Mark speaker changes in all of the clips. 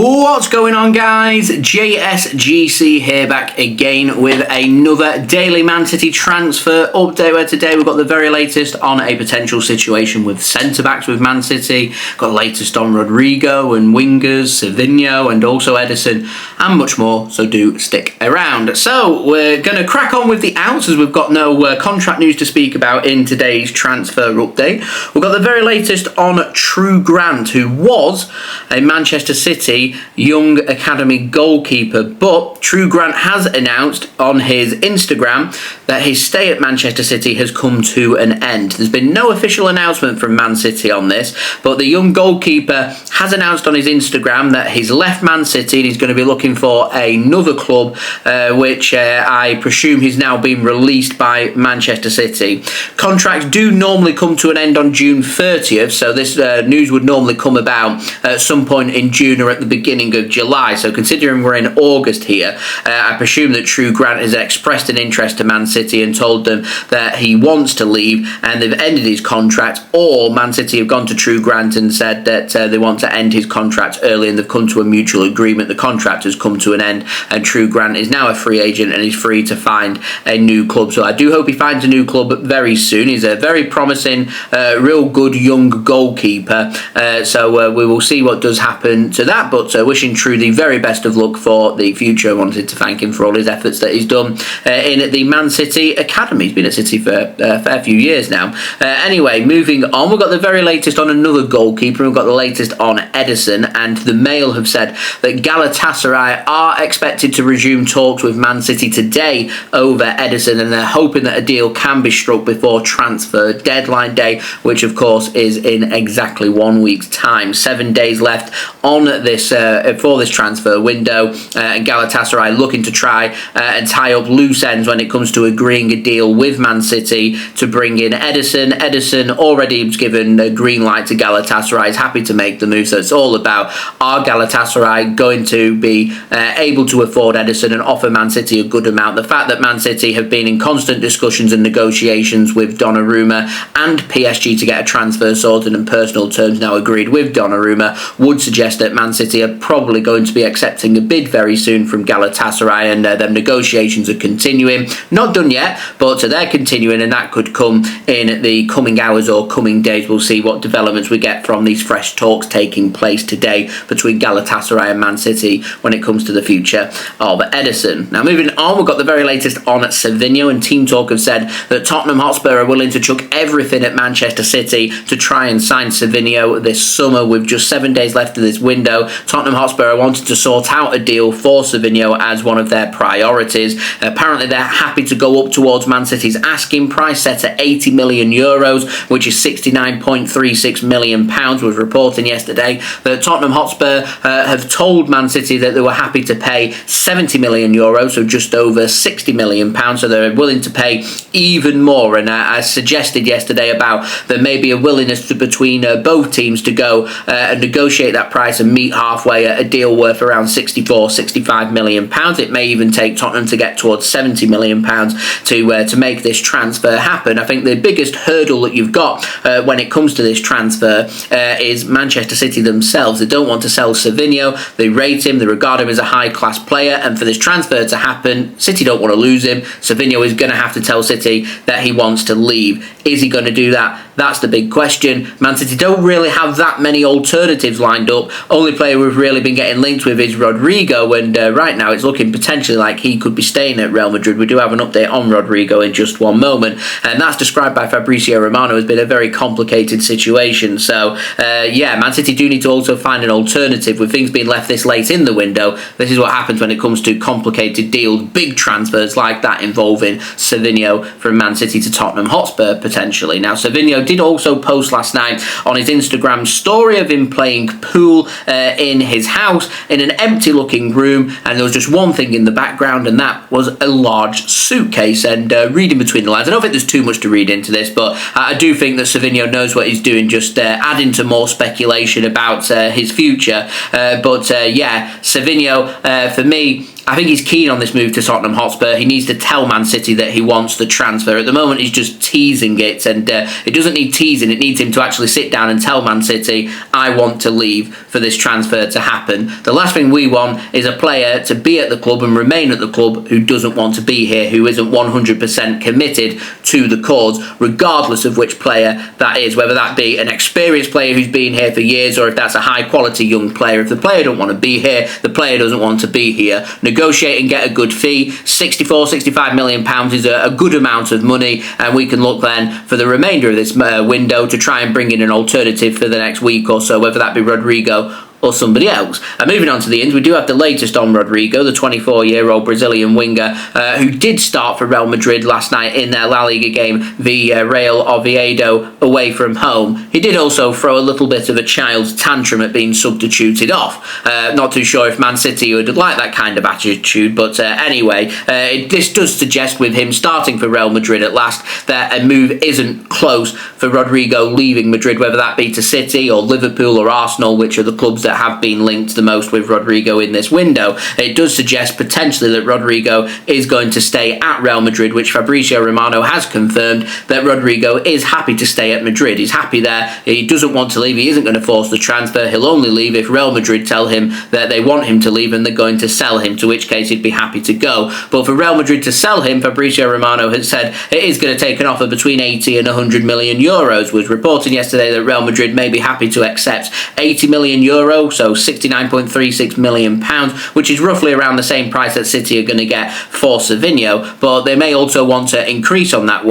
Speaker 1: What's going on, guys? JSGC here, back again with another daily Man City transfer update, where today we've got the very latest on a potential situation with centre-backs with Man City. Got the latest on Rodrygo and wingers, Savinho and also Ederson, and much more, so do stick around. So we're going to crack on with the outs, as we've got no contract news to speak about in today's transfer update. We've got the very latest on True Grant, who was a Manchester City young academy goalkeeper, but True Grant has announced on his Instagram that his stay at Manchester City has come to an end. There's been no official announcement from Man City on this, but the young goalkeeper has announced on his Instagram that he's left Man City and he's going to be looking for another club, which I presume he's now been released by Manchester City. Contracts do normally come to an end on June 30th, so this news would normally come about at some point in June or at the beginning of July. So considering we're in August here, I presume that True Grant has expressed an interest to Man City and told them that he wants to leave and they've ended his contract, or Man City have gone to True Grant and said that they want to end his contract early and they've come to a mutual agreement. The contract has come to an end and True Grant is now a free agent and he's free to find a new club. So I do hope he finds a new club very soon. He's a very promising, real good young goalkeeper. So we will see what does happen to that. But wishing True the very best of luck for the future. I wanted to thank him for all his efforts that he's done in the Man City Academy. He's been at City for a fair few years now. Anyway, moving on, we've got the very latest on another goalkeeper. We've got the latest on Ederson, and the Mail have said that Galatasaray are expected to resume talks with Man City today over Ederson, and they're hoping that a deal can be struck before transfer deadline day, which of course is in exactly 1 week's time. 7 days left on this for this transfer window, and Galatasaray looking to try and tie up loose ends when it comes to agreeing a deal with Man City to bring in Ederson. Ederson already given a green light to Galatasaray, is happy to make the move, so it's all about, are Galatasaray going to be able to afford Ederson and offer Man City a good amount? The fact that Man City have been in constant discussions and negotiations with Donnarumma and PSG to get a transfer sorted and personal terms now agreed with Donnarumma would suggest that Man City are probably going to be accepting a bid very soon from Galatasaray, and them negotiations are continuing. Not done yet, but they're continuing, and that could come in the coming hours or coming days. We'll see what developments we get from these fresh talks taking place today between Galatasaray and Man City when it comes to the future of Ederson. Now moving on, we've got the very latest on Savinho, and Team Talk have said that Tottenham Hotspur are willing to chuck everything at Manchester City to try and sign Savinho this summer. With just 7 days left of this window, Tottenham Hotspur are wanting to sort out a deal for Savinho as one of their priorities. Apparently they're happy to go up towards Man City's asking price, set at €80 million, which is £69.36 million, was reporting yesterday that Tottenham Hotspur have told Man City that they were happy to pay €70 million, so just over £60 million, so they're willing to pay even more. And I suggested yesterday about there may be a willingness between both teams to go and negotiate that price and meet halfway at a deal worth around £65 million. It may even take Tottenham to get towards £70 million to make this transfer happen. I think the biggest hurdle that you've got when it comes to this transfer is Manchester City themselves. They don't want to sell Savinho. They rate him, they regard him as a high-class player, and for this transfer to happen, City don't want to lose him. Savinho is going to have to tell City that he wants to leave. Is he going to do that? That's the big question. Man City don't really have that many alternatives lined up. Only player we've really been getting linked with is Rodrygo, and right now it's looking potentially like he could be staying at Real Madrid. We do have an update on Rodrygo in just one moment, and that's described by Fabrizio Romano as being a very complicated situation. So yeah, Man City do need to also find an alternative. With things being left this late in the window, this is what happens when it comes to complicated deals, big transfers like that involving Savinho from Man City to Tottenham Hotspur potentially. Now Savinho did also post last night on his Instagram story of him playing pool in his house in an empty looking room, and there was just one thing in the background, and that was a large suitcase. And reading between the lines, I don't think there's too much to read into this, but I do think that Savinho knows what he's doing, just adding to more speculation about his future. But yeah, Savinho, for me, I think he's keen on this move to Tottenham Hotspur. He needs to tell Man City that he wants the transfer. At the moment, he's just teasing it, and it doesn't need teasing. It needs him to actually sit down and tell Man City, I want to leave for this transfer to happen. The last thing we want is a player to be at the club and remain at the club who doesn't want to be here, who isn't 100% committed to the cause, regardless of which player that is, whether that be an experienced player who's been here for years or if that's a high quality young player. If the player don't want to be here, the player doesn't want to be here. Negotiate and get a good fee. 65 million pounds is a good amount of money, and we can look then for the remainder of this window to try and bring in an alternative for the next week or so, whether that be Rodrygo or somebody else. Moving on to the ins, we do have the latest on Rodrygo, the 24-year-old Brazilian winger who did start for Real Madrid last night in their La Liga game, the Real Oviedo away from home. He did also throw a little bit of a child's tantrum at being substituted off. Not too sure if Man City would like that kind of attitude, but anyway, this does suggest with him starting for Real Madrid at last that a move isn't close for Rodrygo leaving Madrid, whether that be to City or Liverpool or Arsenal, which are the clubs that have been linked the most with Rodrygo in this window. It does suggest potentially that Rodrygo is going to stay at Real Madrid, which Fabrizio Romano has confirmed that Rodrygo is happy to stay at Madrid. He's happy there. He doesn't want to leave. He isn't going to force the transfer. He'll only leave if Real Madrid tell him that they want him to leave and they're going to sell him, to which case he'd be happy to go. But for Real Madrid to sell him, Fabrizio Romano has said it is going to take an offer between 80 and 100 million euros. Was reporting yesterday that Real Madrid may be happy to accept 80 million euros, so £69.36 million, which is roughly around the same price that City are going to get for Savinho, but they may also want to increase on that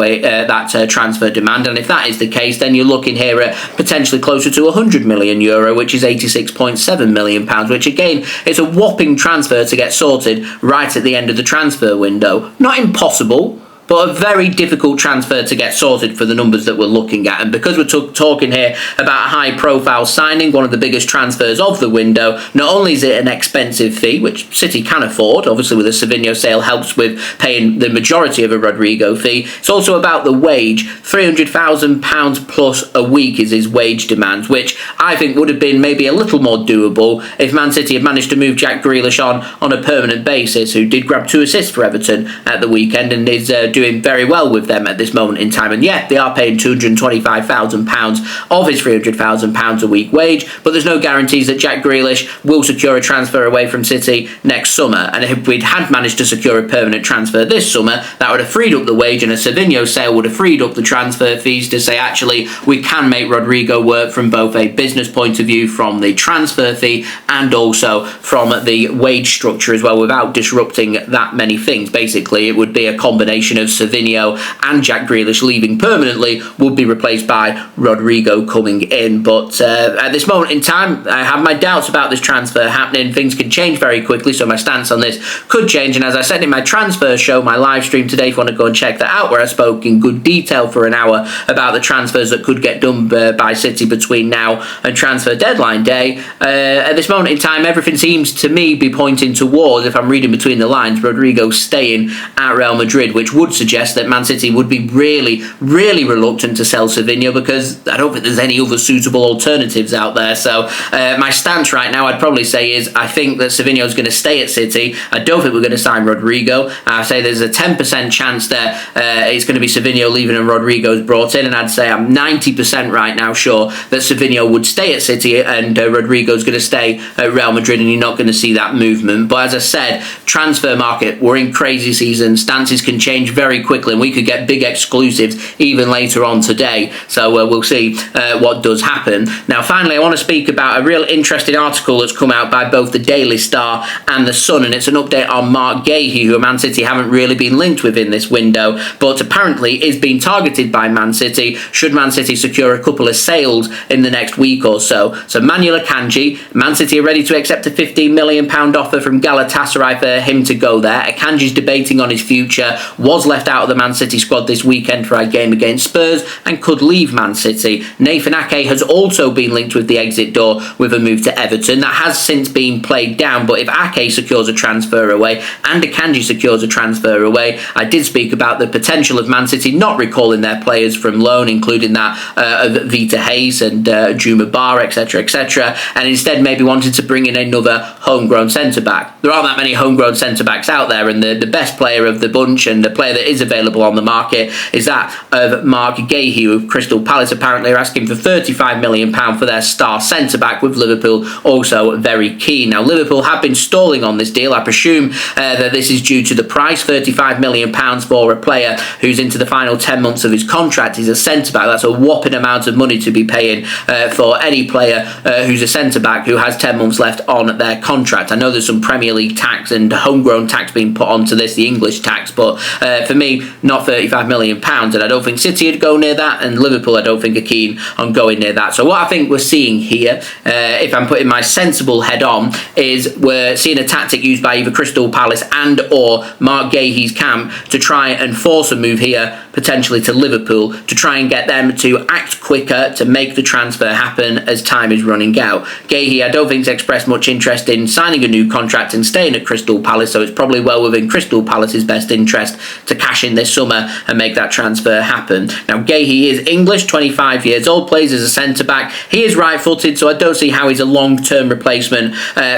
Speaker 1: transfer demand, and if that is the case, then you're looking here at potentially closer to €100 million, which is £86.7 million, which again is a whopping transfer to get sorted right at the end of the transfer window. Not impossible, but a very difficult transfer to get sorted for the numbers that we're looking at. And because we're talking here about a high-profile signing, one of the biggest transfers of the window, not only is it an expensive fee, which City can afford, obviously with a Savinho sale helps with paying the majority of a Rodrygo fee, it's also about the wage. £300,000 plus a week is his wage demands, which I think would have been maybe a little more doable if Man City had managed to move Jack Grealish on a permanent basis, who did grab 2 assists for Everton at the weekend and is doing very well with them at this moment in time. And yeah, they are paying £225,000 of his £300,000 a week wage, but there's no guarantees that Jack Grealish will secure a transfer away from City next summer. And if we'd had managed to secure a permanent transfer this summer, that would have freed up the wage, and a Savinho sale would have freed up the transfer fees to say, actually, we can make Rodrygo work from both a business point of view, from the transfer fee, and also from the wage structure as well, without disrupting that many things. Basically, it would be a combination of Savinho and Jack Grealish leaving permanently would be replaced by Rodrygo coming in. But at this moment in time, I have my doubts about this transfer happening. Things can change very quickly, so my stance on this could change. And as I said in my transfer show, my live stream today, if you want to go and check that out, where I spoke in good detail for an hour about the transfers that could get done by City between now and transfer deadline day, at this moment in time, everything seems to me be pointing towards, if I'm reading between the lines, Rodrygo staying at Real Madrid, which would suggest that Man City would be really, really reluctant to sell Savinho, because I don't think there's any other suitable alternatives out there. So my stance right now, I'd probably say, is I think that Savinho is going to stay at City. I don't think we're going to sign Rodrygo. I say there's a 10% chance that it's going to be Savinho leaving and Rodrygo's brought in, and I'd say I'm 90% right now sure that Savinho would stay at City and Rodrygo's going to stay at Real Madrid, and you're not going to see that movement. But as I said, transfer market, we're in crazy season. Stances can change very quickly, and we could get big exclusives even later on today. So we'll see what does happen. Now, finally, I want to speak about a real interesting article that's come out by both the Daily Star and the Sun, and it's an update on Marc Guehi, who Man City haven't really been linked with in this window, but apparently is being targeted by Man City should Man City secure a couple of sales in the next week or so. So Manuel Akanji, Man City are ready to accept a £15 million offer from Galatasaray for him to go there. Akanji's debating on his future, was left out of the Man City squad this weekend for a game against Spurs and could leave Man City. Nathan Ake has also been linked with the exit door with a move to Everton. That has since been played down, but if Ake secures a transfer away and Akanji secures a transfer away, I did speak about the potential of Man City not recalling their players from loan, including that of Vita Hayes and Juma Bar, etc., etc., and instead maybe wanted to bring in another homegrown centre-back. There aren't that many homegrown centre-backs out there, and the best player of the bunch and the player that is available on the market is that of Marc Guehi, who Crystal Palace apparently are asking for £35 million for their star centre-back, with Liverpool also very keen. Now, Liverpool have been stalling on this deal. I presume that this is due to the price, £35 million for a player who's into the final 10 months of his contract. He's a centre-back. That's a whopping amount of money to be paying for any player who's a centre-back who has 10 months left on their contract. I know there's some Premier League tax and homegrown tax being put onto this, the English tax, but for me, not £35 million, and I don't think City would go near that, and Liverpool I don't think are keen on going near that. So what I think we're seeing here, if I'm putting my sensible head on, is we're seeing a tactic used by either Crystal Palace and or Marc Guehi's camp to try and force a move here, potentially to Liverpool, to try and get them to act quicker to make the transfer happen as time is running out. Guehi, I don't think, has expressed much interest in signing a new contract and staying at Crystal Palace, so it's probably well within Crystal Palace's best interest to cash in this summer and make that transfer happen. Now, Guehi is English, 25 years old, plays as a centre-back. He is right-footed, so I don't see how he's a long-term replacement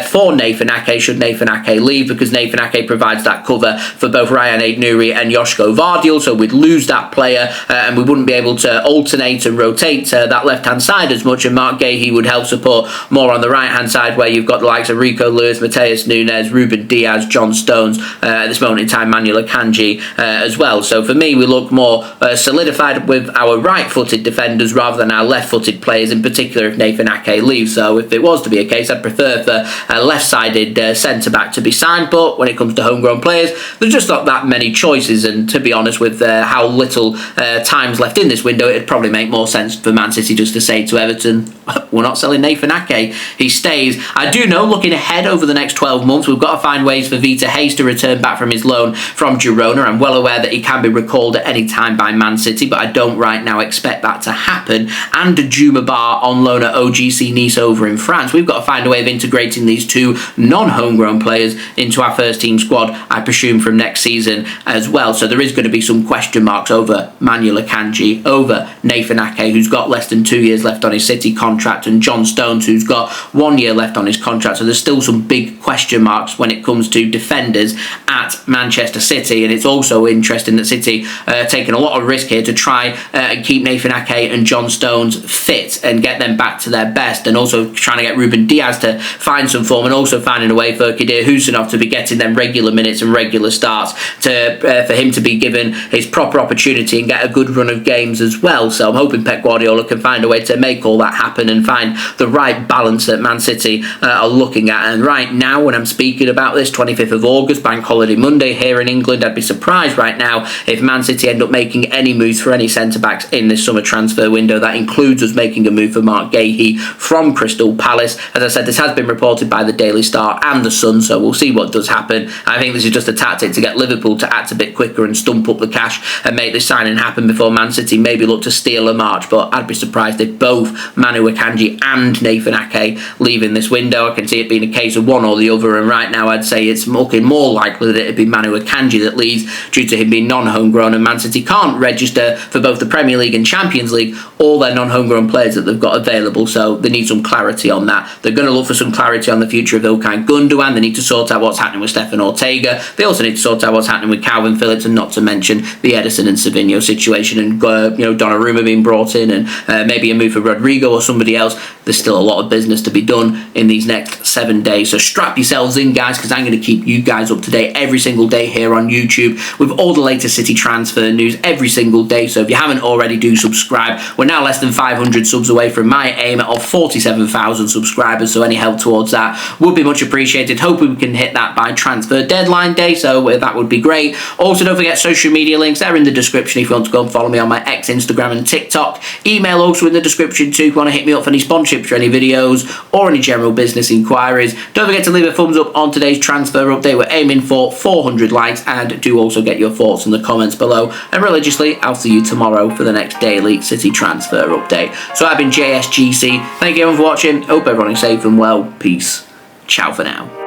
Speaker 1: for Nathan Ake should Nathan Ake leave, because Nathan Ake provides that cover for both Ryan Aït-Nouri and Joško Vardiol, so we'd lose that player and we wouldn't be able to alternate and rotate that left-hand side as much, and Marc Guehi would help support more on the right-hand side, where you've got the likes of Rico Lewis, Mateus Nunes, Ruben Diaz, John Stones, at this moment in time Manuel Akanji as well. So for me, we look more solidified with our right-footed defenders rather than our left-footed players, in particular if Nathan Ake leaves. So if it was to be a case, I'd prefer for a left-sided centre-back to be signed, but when it comes to homegrown players, there's just not that many choices, and to be honest, with how little time's left in this window, it'd probably make more sense for Man City just to say to Everton, we're not selling Nathan Ake, he stays. I do know, looking ahead over the next 12 months, we've got to find ways for Vita Hayes to return back from his loan from Girona. I'm well aware that he can be recalled at any time by Man City, but I don't right now expect that to happen. And Juma Bar on loan at OGC Nice over in France. We've got to find a way of integrating these two non-homegrown players into our first team squad, I presume, from next season as well. So there is going to be some question marks over Manuel Akanji, over Nathan Ake, who's got less than 2 years left on his City contract, and John Stones, who's got 1 year left on his contract. So there's still some big question marks when it comes to defenders at Manchester City, and it's also interesting that City are taking a lot of risk here to try and keep Nathan Ake and John Stones fit and get them back to their best, and also trying to get Ruben Diaz to find some form, and also finding a way for Kadir Husinov to be getting them regular minutes and regular starts for him to be given his proper opportunity and get a good run of games as well. So I'm hoping Pep Guardiola can find a way to make all that happen and find the right balance that Man City are looking at. And right now, when I'm speaking about this, 25th of August, Bank Holiday Monday here in England, I'd be surprised right now if Man City end up making any moves for any centre-backs in this summer transfer window. That includes us making a move for Marc Guehi from Crystal Palace. As I said, this has been reported by the Daily Star and the Sun, so we'll see what does happen. I think this is just a tactic to get Liverpool to act a bit quicker and stump up the cash and make this signing happen before Man City maybe look to steal a march. But I'd be surprised if both Manu Akanji and Nathan Ake leave in this window. I can see it being a case of one or the other, and right now I'd say it's looking more likely that it'd be Manu Akanji that leaves due to him being non-homegrown, and Man City can't register for both the Premier League and Champions League all their non-homegrown players that they've got available, so they need some clarity on that. They're going to look for some clarity on the future of Ilkay Gundogan. They need to sort out what's happening with Stefan Ortega. They also need to sort out what's happening with Calvin Phillips, and not to mention the Ederson and Savinho situation, and Donnarumma being brought in, and maybe a move for Rodrygo or somebody else. There's still a lot of business to be done in these next 7 days, so strap yourselves in, guys, because I'm going to keep you guys up to date every single day here on YouTube with all the latest City transfer news every single day. So if you haven't already, do subscribe. We're now less than 500 subs away from my aim of 47,000 subscribers, so any help towards that would be much appreciated. Hoping we can hit that by transfer deadline day, so that would be great. Also, don't forget social media links, they're in the description if you want to go and follow me on my X, Instagram and TikTok. Email also in the description too if you want to hit me up for any sponsorships for any videos or any general business inquiries. Don't forget to leave a thumbs up on today's transfer update. We're aiming for 400 likes, and do also get your thoughts in the comments below. And religiously, I'll see you tomorrow for the next daily City transfer update. So I've been JSGC. Thank you everyone for watching. Hope everyone is safe and well. Peace. Ciao for now.